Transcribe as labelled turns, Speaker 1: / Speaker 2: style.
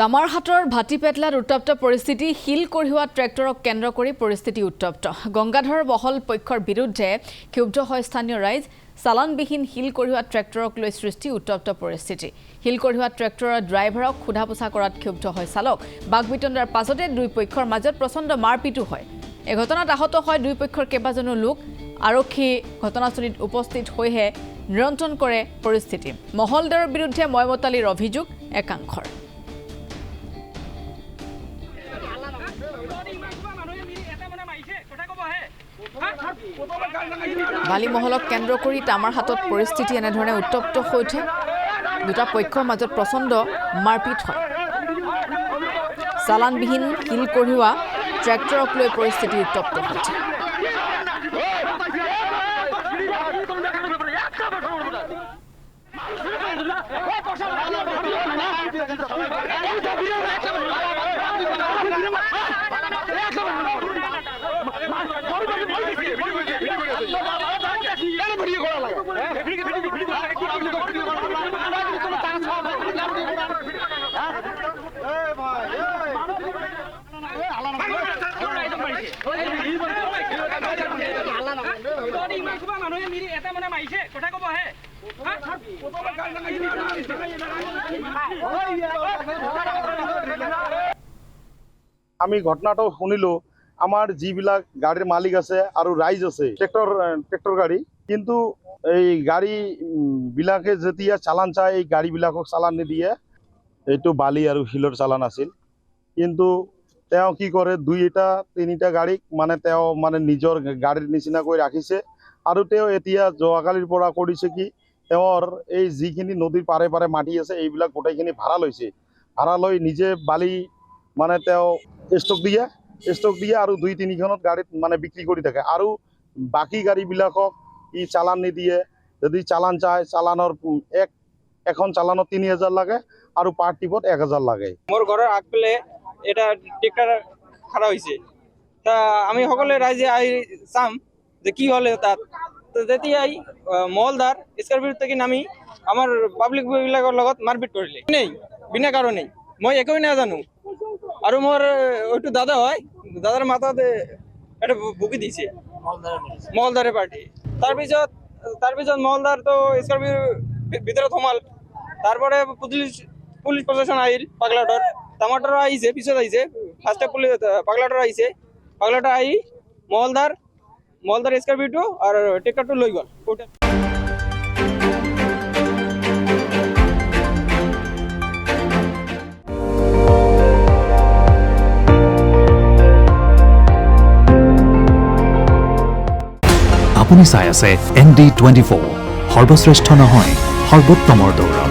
Speaker 1: তামাৰহাটৰ ভাটিপেটলাত উত্তপ্ত পৰিস্থিতি হিল কঢ়িওৱা ট্ৰেক্টৰক কেন্দ্ৰ কৰি পৰিস্থিতি উত্তপ্ত গংগাধৰ বহল পক্ষৰ বিৰুদ্ধে ক্ষুব্ধ হয় স্থানীয় ৰাইজ চালানবিহীন হিল কঢ়িওৱা ট্ৰেক্টৰক লৈ সৃষ্টি উত্তপ্ত পৰিস্থিতি হিল কঢ়িওৱা ট্ৰেক্টৰৰ ড্ৰাইভাৰক খুধাপোছা কৰাত ক্ষুব্ধ হয় চালক বাগবিতণ্ডাৰ পাছতে দুই পক্ষৰ মাজত প্ৰচণ্ড মাৰপিটো হয় এই ঘটনাত আহত হয় দুই পক্ষৰ কেইবাজনো লোক আৰক্ষী ঘটনাস্থলীত উপস্থিত হৈহে নিয়ন্ত্ৰণ কৰে পৰিস্থিতি মহলদাৰৰ বিৰুদ্ধে ময়মতালিৰ অভিযোগ একাংশৰ বালিমহলক কেন্দ্ৰ কৰি তামাৰহাটত পৰিস্থিতি এনেধৰণে উত্তপ্ত হৈ উঠে দুটা পক্ষৰ মাজত প্ৰচণ্ড মাৰপিট হয় চালানবিহীন হিল কঢ়িওৱা ট্ৰেক্টৰক লৈ পৰিস্থিতি উত্তপ্ত হৈ উঠে
Speaker 2: আমি ঘটনাটো শুনিলো আমার যিবিলাক গাড়ির মালিক আছে আর রাইজ আছে ট্রেক্টর গাড়ি কিন্তু এই গাড়ি বিলাকে যেতিয়া চালান চায় এই গাড়ি বিলাকক চালান নিদিয়ে এইটো বালি আর শিলৰ চালান আছিল কিন্তু তেওঁ কি কৰে দুইটা তিনিটা গাড়ি মানে নিজৰ গাড়িৰ নিচিনা কৰি ৰাখিছে আৰু তেওঁ এতিয়া যোৱাকালিৰ পৰা কৰিছে কি তেওঁৰ এই যিখিনি নদীৰ পাৰে পাৰে মাটি আছে এইবিলাক গোটেইখিনি ভাড়া লৈছে ভাড়া লৈ নিজে বালি মানে তেওঁ ষ্টক দিয়ে আৰু দুই তিনিখনত গাড়ীত মানে বিক্ৰী কৰি থাকে আৰু বাকি গাড়ীবিলাকক ই চালান নিদিয়ে যদি চালান চায় চালানৰ এখন চালানত 3000 লাগে আৰু পাৰ টিপত 1000 লাগে
Speaker 3: মোৰ ঘৰৰ আগফালে এটা ট্ৰেক্টৰ খাৰা হৈছে তা আমি সকলে ৰাইজে আই চাম যে কি হলে তাত যেতিয়াই মহলদাৰ স্কৰ্পিঅ থেকে নামি আমাৰ পাব্লিক বিলাকৰ লগত মাৰপিট কৰিলে নেই বিনা কাৰণেই মই একোই নাজানো আৰু মোৰ ওইটো দাদা হয় দাদাৰ মাথাত এটা বুকি দিছে মহলদাৰে পাৰ্টি তাৰপিছত মহলদাৰ তো স্কৰ্পিঅ ভিতৰত সোমাল তারপরে পুলিশ প্রশাসন আইল পাগলাটর টমাটোর আইছে পিছত আইছে ফার্স্টে পুলিশ পাগলাটর আইছে পাগলাটর আই মহলদার স্কর্পিঅটো আর ট্রেক্টরটো লৈ গল
Speaker 4: আপুনি চাই আছে ND24 সৰ্বশ্ৰেষ্ঠ নহয় সৰ্বোত্তমৰ দৌৰ